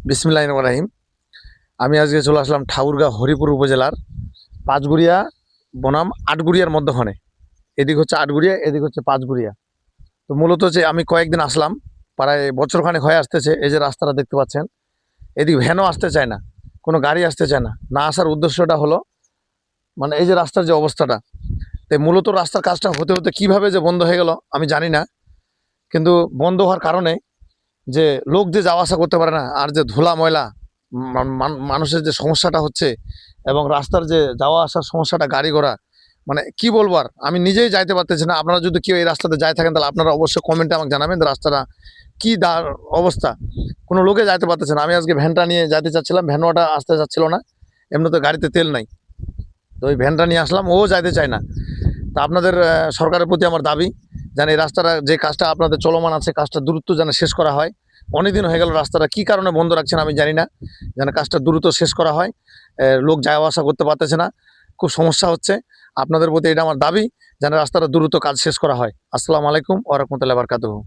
বিসমিল্লাহির রহমানির রহিম। আমি আজকে চলে আসলাম ঠাকুরগাঁও হরিপুর উপজেলার পাঁচগুড়িয়া বনাম আটগুড়িয়ার মধ্যখানে। এদিক হচ্ছে আটগুড়িয়া, এদিক হচ্ছে পাঁচগুড়িয়া। তো মূলত যে আমি কয়েকদিন আসলাম, প্রায় বছরখানেক হয়ে আসতেছে। এই যে রাস্তাটা দেখতে পাচ্ছেন, এদিক ভ্যানও আসতে চায় না, কোনো গাড়ি আসতে চায় না। না আসার উদ্দেশ্যটা হলো মানে এই যে রাস্তার যে অবস্থাটা, তাই মূলত রাস্তার কাজটা হতে হতে কীভাবে যে বন্ধ হয়ে গেল আমি জানি না। কিন্তু বন্ধ হওয়ার কারণে যে লোক যে যাওয়া আসা করতে পারে না, আর যে ধুলা ময়লা মানুষের যে সমস্যাটা হচ্ছে, এবং রাস্তার যে যাওয়া আসার সমস্যাটা, গাড়ি ঘোড়া, মানে কি বলবো, আর আমি নিজেই যাইতে পারতেছি না। আপনারা যদি কেউ এই রাস্তাতে যাই থাকেন তাহলে আপনারা অবশ্যই কমেন্টে আমাকে জানাবেন যে রাস্তাটা কী অবস্থা। কোনো লোকে যাইতে পারতেছে না। আমি আজকে ভ্যানটা নিয়ে যাইতে চাচ্ছিলাম, ভ্যানওয়াটা আসতে চাচ্ছিল না, এমনিতে গাড়িতে তেল নাই। তো ওই ভ্যানটা নিয়ে আসলাম, ও যাইতে চায় না। তা আপনাদের সরকারের প্রতি আমার দাবি, যেন এই রাস্তাটা যে কাজটা আপনাদের চলমান আছে, কাজটা দ্রুত যেন শেষ করা হয়। অনেকদিন হয়ে গেল, রাস্তাটা কী কারণে বন্ধ রাখছেন আমি জানি না, যেন কাজটা দ্রুত শেষ করা হয়। লোক যাওয়া আসা করতে পারতেছে না, খুব সমস্যা হচ্ছে। আপনাদের প্রতি এটা আমার দাবি, যেন রাস্তাটা দ্রুত কাজ শেষ করা হয়। আসসালামু আলাইকুম ওয়া রাহমাতুল্লাহি ওয়া বারাকাতুহু।